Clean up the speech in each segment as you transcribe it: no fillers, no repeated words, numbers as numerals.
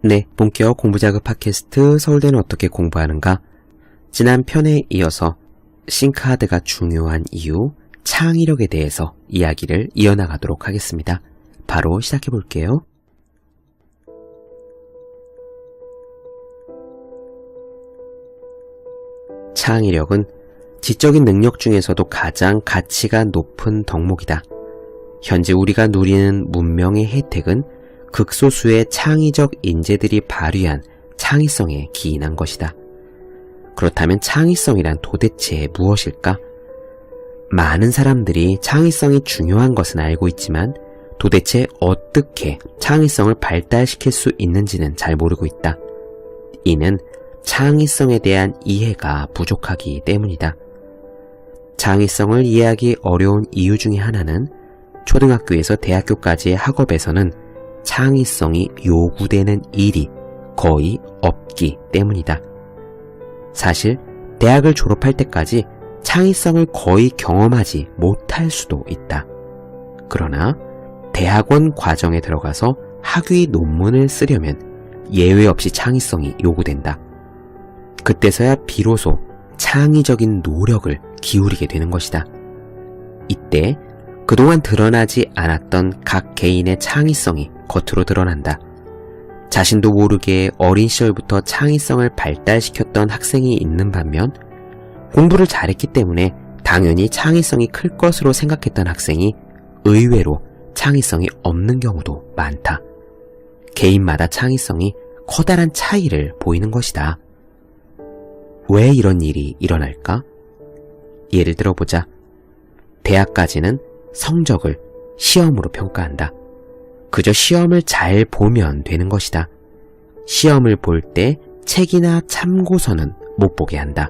네, 본격 공부자극 팟캐스트 서울대는 어떻게 공부하는가? 지난 편에 이어서 싱크하드가 중요한 이유, 창의력에 대해서 이야기를 이어나가도록 하겠습니다. 바로 시작해 볼게요. 창의력은 지적인 능력 중에서도 가장 가치가 높은 덕목이다. 현재 우리가 누리는 문명의 혜택은 극소수의 창의적 인재들이 발휘한 창의성에 기인한 것이다. 그렇다면 창의성이란 도대체 무엇일까? 많은 사람들이 창의성이 중요한 것은 알고 있지만 도대체 어떻게 창의성을 발달시킬 수 있는지는 잘 모르고 있다. 이는 창의성에 대한 이해가 부족하기 때문이다. 창의성을 이해하기 어려운 이유 중에 하나는 초등학교에서 대학교까지의 학업에서는 창의성이 요구되는 일이 거의 없기 때문이다. 사실 대학을 졸업할 때까지 창의성을 거의 경험하지 못할 수도 있다. 그러나 대학원 과정에 들어가서 학위 논문을 쓰려면 예외 없이 창의성이 요구된다. 그때서야 비로소 창의적인 노력을 기울이게 되는 것이다. 이때 그동안 드러나지 않았던 각 개인의 창의성이 겉으로 드러난다. 자신도 모르게 어린 시절부터 창의성을 발달시켰던 학생이 있는 반면 공부를 잘했기 때문에 당연히 창의성이 클 것으로 생각했던 학생이 의외로 창의성이 없는 경우도 많다. 개인마다 창의성이 커다란 차이를 보이는 것이다. 왜 이런 일이 일어날까? 예를 들어보자. 대학까지는 성적을 시험으로 평가한다. 그저 시험을 잘 보면 되는 것이다. 시험을 볼 때 책이나 참고서는 못 보게 한다.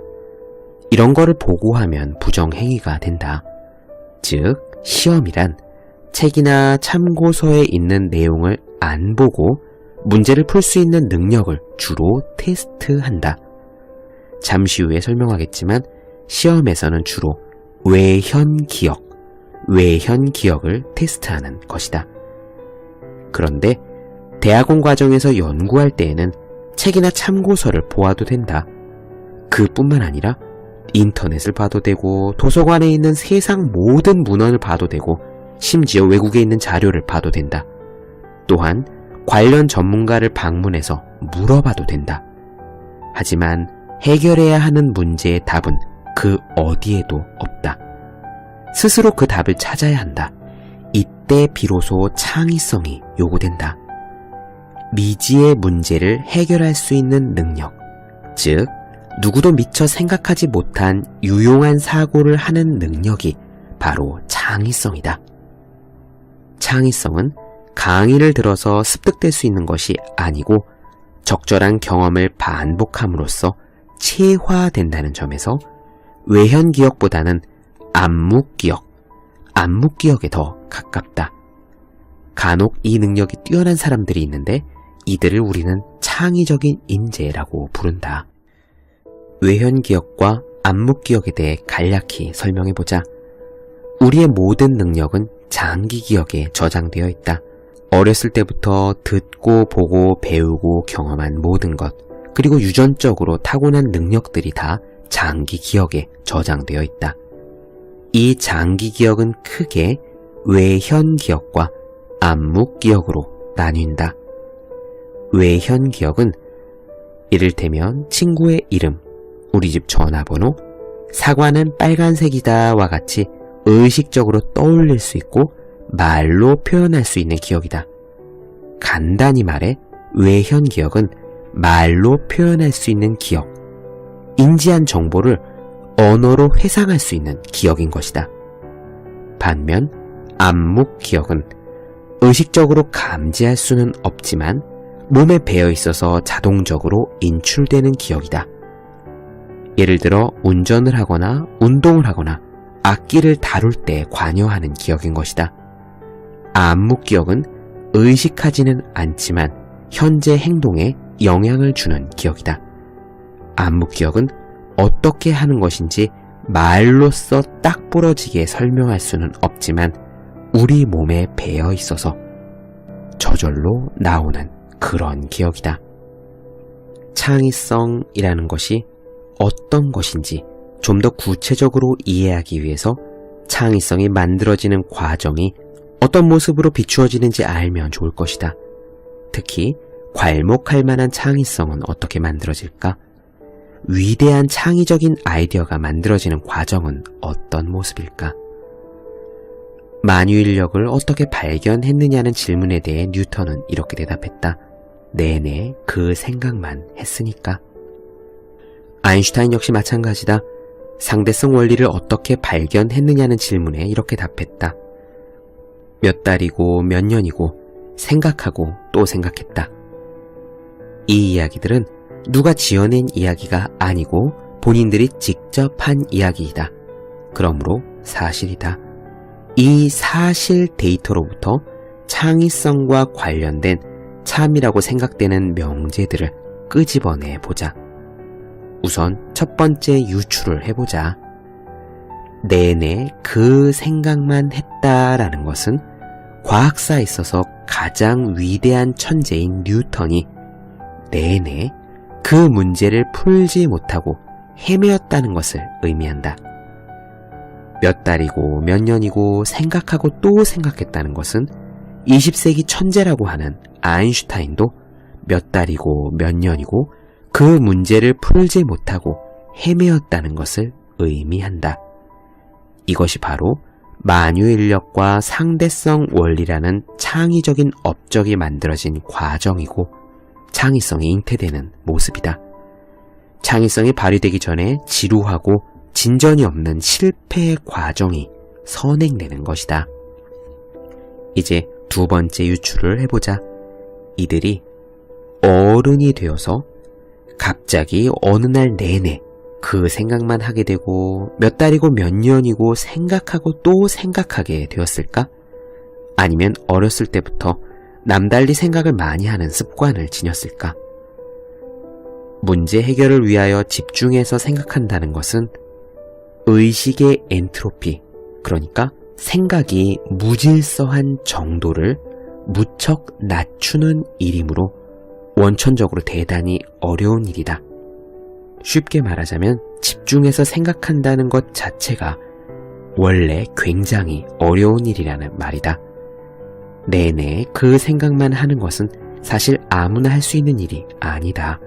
이런 거를 보고하면 부정행위가 된다. 즉, 시험이란 책이나 참고서에 있는 내용을 안 보고 문제를 풀 수 있는 능력을 주로 테스트한다. 잠시 후에 설명하겠지만 시험에서는 주로 외현 기억을 테스트하는 것이다. 그런데 대학원 과정에서 연구할 때에는 책이나 참고서를 보아도 된다. 그뿐만 아니라 인터넷을 봐도 되고 도서관에 있는 세상 모든 문헌을 봐도 되고 심지어 외국에 있는 자료를 봐도 된다. 또한 관련 전문가를 방문해서 물어봐도 된다. 하지만 해결해야 하는 문제의 답은 그 어디에도 없다. 스스로 그 답을 찾아야 한다. 이때 비로소 창의성이 요구된다. 미지의 문제를 해결할 수 있는 능력, 즉 누구도 미처 생각하지 못한 유용한 사고를 하는 능력이 바로 창의성이다. 창의성은 강의를 들어서 습득될 수 있는 것이 아니고 적절한 경험을 반복함으로써 체화된다는 점에서 외현기억보다는 안목기억에 더 가깝다. 간혹 이 능력이 뛰어난 사람들이 있는데 이들을 우리는 창의적인 인재라고 부른다. 외현기억과 안목기억에 대해 간략히 설명해보자. 우리의 모든 능력은 장기기억에 저장되어 있다. 어렸을 때부터 듣고 보고 배우고 경험한 모든 것, 그리고 유전적으로 타고난 능력들이 다 장기기억에 저장되어 있다. 이 장기기억은 크게 외현기억과 안목기억으로 나뉜다. 외현기억은 이를테면 친구의 이름, 우리 집 전화번호, 사과는 빨간색이다와 같이 의식적으로 떠올릴 수 있고 말로 표현할 수 있는 기억이다. 간단히 말해 외현기억은 말로 표현할 수 있는 기억, 인지한 정보를 언어로 회상할 수 있는 기억인 것이다. 반면 안목기억은 의식적으로 감지할 수는 없지만 몸에 배어 있어서 자동적으로 인출되는 기억이다. 예를 들어 운전을 하거나 운동을 하거나 악기를 다룰 때 관여하는 기억인 것이다. 안목기억은 의식하지는 않지만 현재 행동에 영향을 주는 기억이다. 안목기억은 어떻게 하는 것인지 말로써 딱 부러지게 설명할 수는 없지만 우리 몸에 배어 있어서 저절로 나오는 그런 기억이다. 창의성이라는 것이 어떤 것인지 좀 더 구체적으로 이해하기 위해서 창의성이 만들어지는 과정이 어떤 모습으로 비추어지는지 알면 좋을 것이다. 특히 괄목할 만한 창의성은 어떻게 만들어질까? 위대한 창의적인 아이디어가 만들어지는 과정은 어떤 모습일까? 만유인력을 어떻게 발견했느냐는 질문에 대해 뉴턴은 이렇게 대답했다. 내내 그 생각만 했으니까. 아인슈타인 역시 마찬가지다. 상대성 원리를 어떻게 발견했느냐는 질문에 이렇게 답했다. 몇 달이고 몇 년이고 생각하고 또 생각했다. 이 이야기들은 누가 지어낸 이야기가 아니고 본인들이 직접 한 이야기이다. 그러므로 사실이다. 이 사실 데이터로부터 창의성과 관련된 참이라고 생각되는 명제들을 끄집어내 보자. 우선 첫 번째 유추를 해보자. 내내 그 생각만 했다라는 것은 과학사에 있어서 가장 위대한 천재인 뉴턴이 내내 그 문제를 풀지 못하고 헤매었다는 것을 의미한다. 몇 달이고 몇 년이고 생각하고 또 생각했다는 것은 20세기 천재라고 하는 아인슈타인도 몇 달이고 몇 년이고 그 문제를 풀지 못하고 헤매었다는 것을 의미한다. 이것이 바로 만유인력과 상대성 원리라는 창의적인 업적이 만들어진 과정이고 창의성이 잉태되는 모습이다. 창의성이 발휘되기 전에 지루하고 진전이 없는 실패의 과정이 선행되는 것이다. 이제 두 번째 유추를 해보자. 이들이 어른이 되어서 갑자기 어느 날 내내 그 생각만 하게 되고 몇 달이고 몇 년이고 생각하고 또 생각하게 되었을까? 아니면 어렸을 때부터 남달리 생각을 많이 하는 습관을 지녔을까? 문제 해결을 위하여 집중해서 생각한다는 것은 의식의 엔트로피, 그러니까 생각이 무질서한 정도를 무척 낮추는 일이므로 원천적으로 대단히 어려운 일이다. 쉽게 말하자면 집중해서 생각한다는 것 자체가 원래 굉장히 어려운 일이라는 말이다. 내내 그 생각만 하는 것은 사실 아무나 할 수 있는 일이 아니다.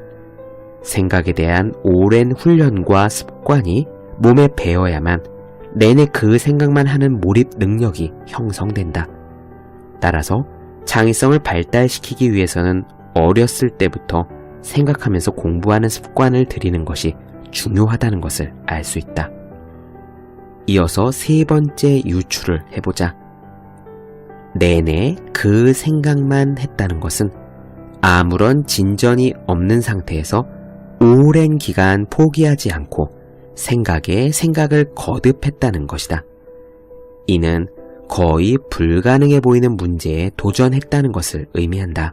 생각에 대한 오랜 훈련과 습관이 몸에 배어야만 내내 그 생각만 하는 몰입 능력이 형성된다. 따라서 창의성을 발달시키기 위해서는 어렸을 때부터 생각하면서 공부하는 습관을 들이는 것이 중요하다는 것을 알 수 있다. 이어서 세 번째 유추를 해보자. 내내 그 생각만 했다는 것은 아무런 진전이 없는 상태에서 오랜 기간 포기하지 않고 생각에 생각을 거듭했다는 것이다. 이는 거의 불가능해 보이는 문제에 도전했다는 것을 의미한다.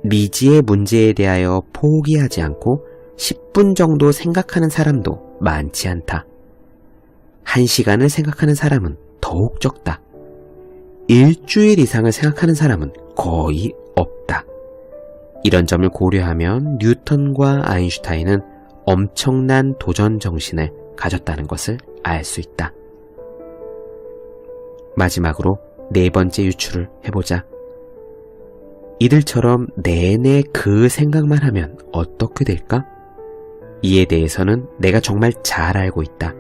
미지의 문제에 대하여 포기하지 않고 10분 정도 생각하는 사람도 많지 않다. 1시간을 생각하는 사람은 더욱 적다. 일주일 이상을 생각하는 사람은 거의 없다. 이런 점을 고려하면 뉴턴과 아인슈타인은 엄청난 도전 정신을 가졌다는 것을 알 수 있다. 마지막으로 네 번째 유추를 해보자. 이들처럼 내내 그 생각만 하면 어떻게 될까? 이에 대해서는 내가 정말 잘 알고 있다.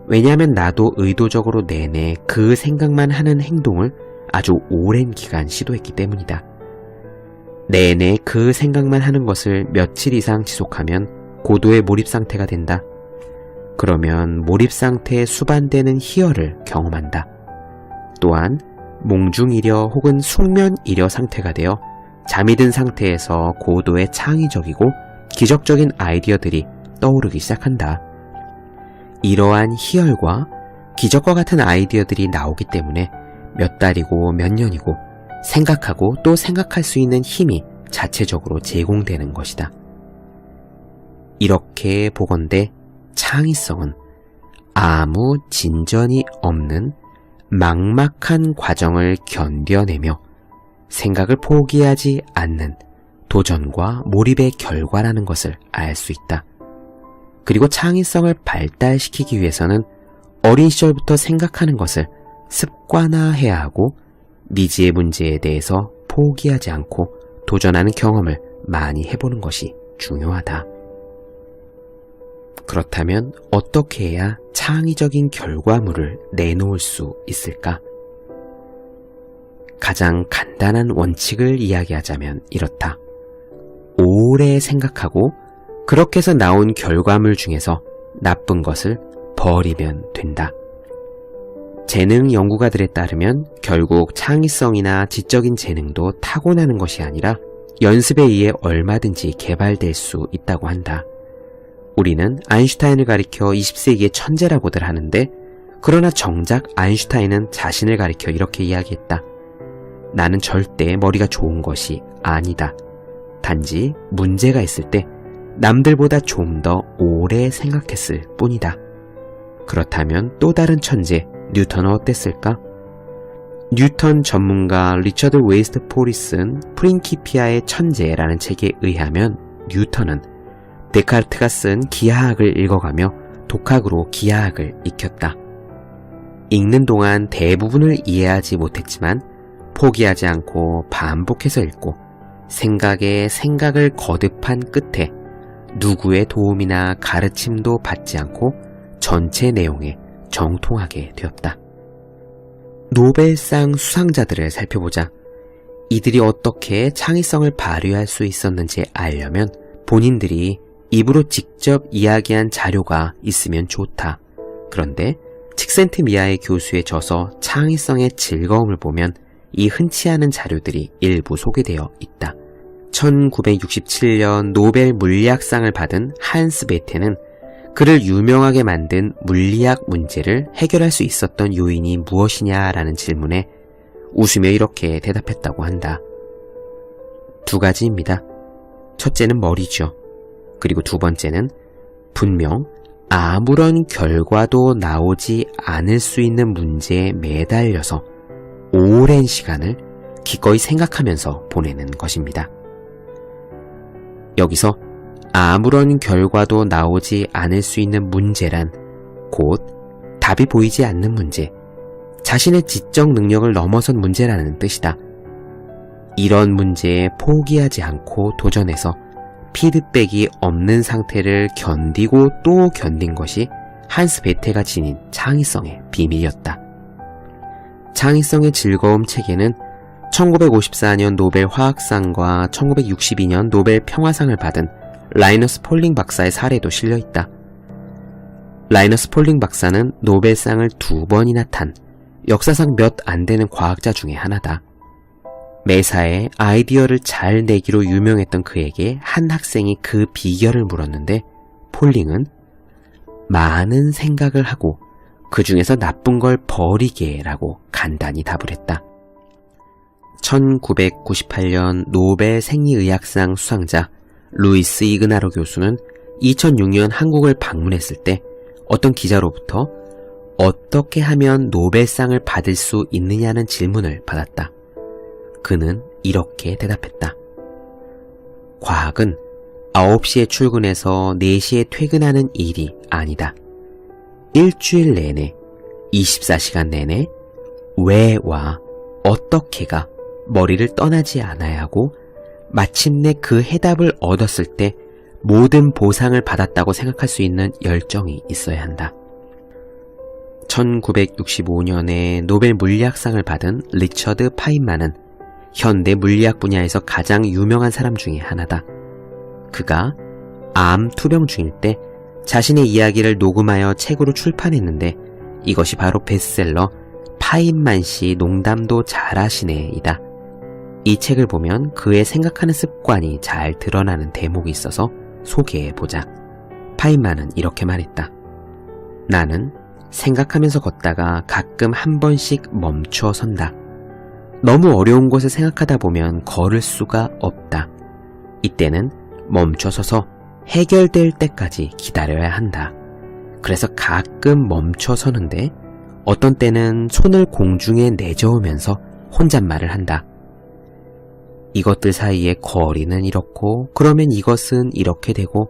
왜냐하면 나도 의도적으로 내내 그 생각만 하는 행동을 아주 오랜 기간 시도했기 때문이다. 내내 그 생각만 하는 것을 며칠 이상 지속하면 고도의 몰입 상태가 된다. 그러면 몰입 상태에 수반되는 희열을 경험한다. 또한 몽중이려 혹은 숙면이려 상태가 되어 잠이 든 상태에서 고도의 창의적이고 기적적인 아이디어들이 떠오르기 시작한다. 이러한 희열과 기적과 같은 아이디어들이 나오기 때문에 몇 달이고 몇 년이고 생각하고 또 생각할 수 있는 힘이 자체적으로 제공되는 것이다. 이렇게 보건대 창의성은 아무 진전이 없는 막막한 과정을 견뎌내며 생각을 포기하지 않는 도전과 몰입의 결과라는 것을 알 수 있다. 그리고 창의성을 발달시키기 위해서는 어린 시절부터 생각하는 것을 습관화해야 하고 미지의 문제에 대해서 포기하지 않고 도전하는 경험을 많이 해보는 것이 중요하다. 그렇다면 어떻게 해야 창의적인 결과물을 내놓을 수 있을까? 가장 간단한 원칙을 이야기하자면 이렇다. 오래 생각하고 그렇게 해서 나온 결과물 중에서 나쁜 것을 버리면 된다. 재능 연구가들에 따르면 결국 창의성이나 지적인 재능도 타고나는 것이 아니라 연습에 의해 얼마든지 개발될 수 있다고 한다. 우리는 아인슈타인을 가리켜 20세기의 천재라고들 하는데, 그러나 정작 아인슈타인은 자신을 가리켜 이렇게 이야기했다. 나는 절대 머리가 좋은 것이 아니다. 단지 문제가 있을 때 남들보다 좀 더 오래 생각했을 뿐이다. 그렇다면 또 다른 천재 뉴턴은 어땠을까? 뉴턴 전문가 리처드 웨이스트포리슨 프린키피아의 천재라는 책에 의하면 뉴턴은 데카르트가 쓴 기하학을 읽어가며 독학으로 기하학을 익혔다. 읽는 동안 대부분을 이해하지 못했지만 포기하지 않고 반복해서 읽고 생각에 생각을 거듭한 끝에 누구의 도움이나 가르침도 받지 않고 전체 내용에 정통하게 되었다. 노벨상 수상자들을 살펴보자. 이들이 어떻게 창의성을 발휘할 수 있었는지 알려면 본인들이 입으로 직접 이야기한 자료가 있으면 좋다. 그런데 칙센트미아의 교수의 저서 창의성의 즐거움을 보면 이 흔치 않은 자료들이 일부 소개되어 있다. 1967년 노벨 물리학상을 받은 한스 베테는 그를 유명하게 만든 물리학 문제를 해결할 수 있었던 요인이 무엇이냐라는 질문에 웃으며 이렇게 대답했다고 한다. 두 가지입니다. 첫째는 머리죠. 그리고 두 번째는 분명 아무런 결과도 나오지 않을 수 있는 문제에 매달려서 오랜 시간을 기꺼이 생각하면서 보내는 것입니다. 여기서 아무런 결과도 나오지 않을 수 있는 문제란 곧 답이 보이지 않는 문제, 자신의 지적 능력을 넘어선 문제라는 뜻이다. 이런 문제에 포기하지 않고 도전해서 피드백이 없는 상태를 견디고 또 견딘 것이 한스 베테가 지닌 창의성의 비밀이었다. 창의성의 즐거움 책에는 1954년 노벨 화학상과 1962년 노벨 평화상을 받은 라이너스 폴링 박사의 사례도 실려있다. 라이너스 폴링 박사는 노벨상을 2번이나 탄 역사상 몇 안 되는 과학자 중에 하나다. 매사에 아이디어를 잘 내기로 유명했던 그에게 한 학생이 그 비결을 물었는데 폴링은 많은 생각을 하고 그 중에서 나쁜 걸 버리게 라고 간단히 답을 했다. 1998년 노벨 생리의학상 수상자 루이스 이그나로 교수는 2006년 한국을 방문했을 때 어떤 기자로부터 어떻게 하면 노벨상을 받을 수 있느냐는 질문을 받았다. 그는 이렇게 대답했다. 과학은 9시에 출근해서 4시에 퇴근하는 일이 아니다. 일주일 내내, 24시간 내내 왜와 어떻게가 머리를 떠나지 않아야 하고 마침내 그 해답을 얻었을 때 모든 보상을 받았다고 생각할 수 있는 열정이 있어야 한다. 1965년에 노벨 물리학상을 받은 리처드 파인만은 현대 물리학 분야에서 가장 유명한 사람 중에 하나다. 그가 암 투병 중일 때 자신의 이야기를 녹음하여 책으로 출판했는데 이것이 바로 베스트셀러 파인만 씨 농담도 잘하시네이다. 이 책을 보면 그의 생각하는 습관이 잘 드러나는 대목이 있어서 소개해보자. 파인만은 이렇게 말했다. 나는 생각하면서 걷다가 가끔 한 번씩 멈춰 선다. 너무 어려운 것을 생각하다 보면 걸을 수가 없다. 이때는 멈춰 서서 해결될 때까지 기다려야 한다. 그래서 가끔 멈춰 서는데 어떤 때는 손을 공중에 내저으면서 혼잣말을 한다. 이것들 사이의 거리는 이렇고 그러면 이것은 이렇게 되고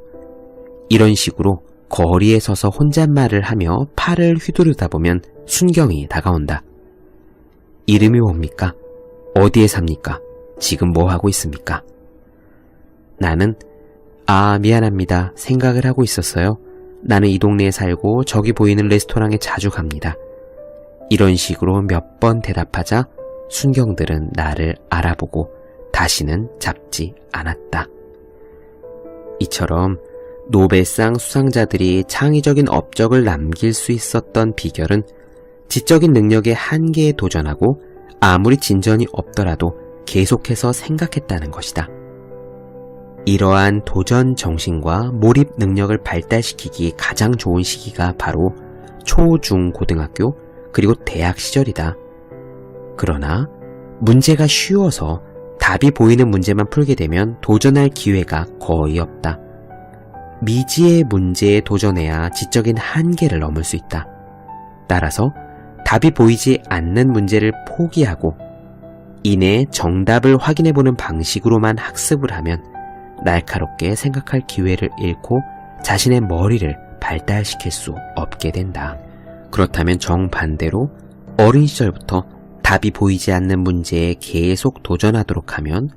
이런 식으로 거리에 서서 혼잣말을 하며 팔을 휘두르다 보면 순경이 다가온다. 이름이 뭡니까? 어디에 삽니까? 지금 뭐 하고 있습니까? 나는 미안합니다. 생각을 하고 있었어요. 나는 이 동네에 살고 저기 보이는 레스토랑에 자주 갑니다. 이런 식으로 몇 번 대답하자 순경들은 나를 알아보고 다시는 잡지 않았다. 이처럼 노벨상 수상자들이 창의적인 업적을 남길 수 있었던 비결은 지적인 능력의 한계에 도전하고 아무리 진전이 없더라도 계속해서 생각했다는 것이다. 이러한 도전 정신과 몰입 능력을 발달시키기 가장 좋은 시기가 바로 초, 중, 고등학교 그리고 대학 시절이다. 그러나 문제가 쉬워서 답이 보이는 문제만 풀게 되면 도전할 기회가 거의 없다. 미지의 문제에 도전해야 지적인 한계를 넘을 수 있다. 따라서 답이 보이지 않는 문제를 포기하고 이내 정답을 확인해보는 방식으로만 학습을 하면 날카롭게 생각할 기회를 잃고 자신의 머리를 발달시킬 수 없게 된다. 그렇다면 정반대로 어린 시절부터 답이 보이지 않는 문제에 계속 도전하도록 하면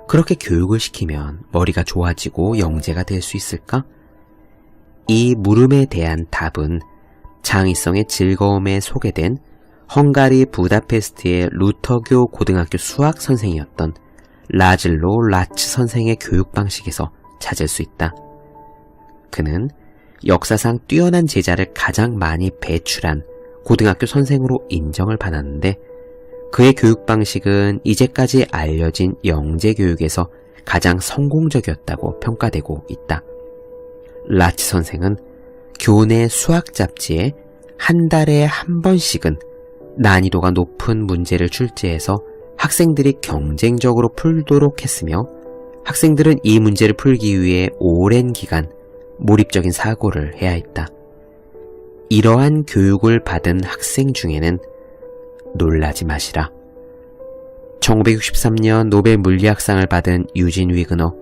그렇게 교육을 시키면 머리가 좋아지고 영재가 될 수 있을까? 이 물음에 대한 답은 창의성의 즐거움에 소개된 헝가리 부다페스트의 루터교 고등학교 수학 선생이었던 라즐로 라츠 선생의 교육 방식에서 찾을 수 있다. 그는 역사상 뛰어난 제자를 가장 많이 배출한 고등학교 선생으로 인정을 받았는데 그의 교육 방식은 이제까지 알려진 영재 교육에서 가장 성공적이었다고 평가되고 있다. 라츠 선생은 교내 수학 잡지에 한 달에 한 번씩은 난이도가 높은 문제를 출제해서 학생들이 경쟁적으로 풀도록 했으며 학생들은 이 문제를 풀기 위해 오랜 기간 몰입적인 사고를 해야 했다. 이러한 교육을 받은 학생 중에는 놀라지 마시라. 1963년 노벨 물리학상을 받은 유진 위그너,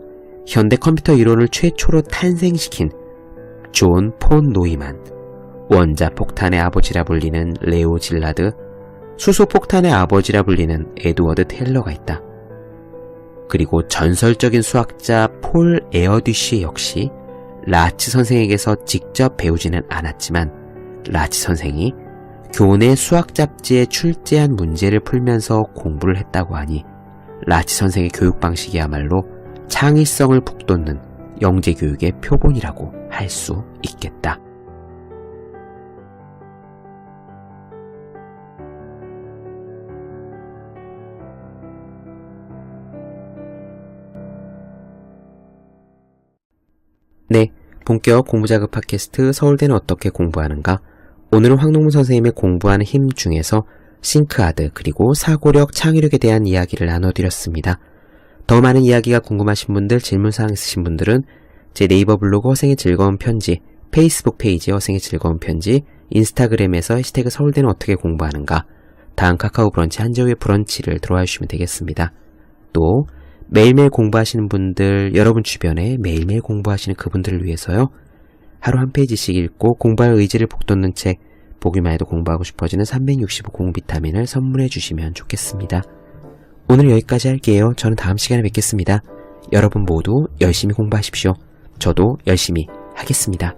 현대 컴퓨터 이론을 최초로 탄생시킨 존 폰 노이만, 원자폭탄의 아버지라 불리는 레오 질라드, 수소폭탄의 아버지라 불리는 에드워드 테일러가 있다. 그리고 전설적인 수학자 폴 에어듀시 역시 라츠 선생에게서 직접 배우지는 않았지만 라츠 선생이 교내 수학 잡지에 출제한 문제를 풀면서 공부를 했다고 하니 라츠 선생의 교육 방식이야말로 창의성을 북돋는 영재 교육의 표본이라고 할 수 있겠다. 네, 본격 공부자극 팟캐스트 서울대는 어떻게 공부하는가? 오늘은 황농무 선생님의 공부하는 힘 중에서 싱크하드 그리고 사고력, 창의력에 대한 이야기를 나눠드렸습니다. 더 많은 이야기가 궁금하신 분들, 질문사항 있으신 분들은 제 네이버 블로그 허생의 즐거운 편지, 페이스북 페이지 허생의 즐거운 편지, 인스타그램에서 해시태그 서울대는 어떻게 공부하는가, 다음 카카오 브런치 한재우의 브런치를 들어와 주시면 되겠습니다. 또 매일매일 공부하시는 분들, 여러분 주변에 매일매일 공부하시는 그분들을 위해서요, 하루 한 페이지씩 읽고 공부할 의지를 북돋는 책, 보기만 해도 공부하고 싶어지는 365 공비타민을 선물해 주시면 좋겠습니다. 오늘 여기까지 할게요. 저는 다음 시간에 뵙겠습니다. 여러분 모두 열심히 공부하십시오. 저도 열심히 하겠습니다.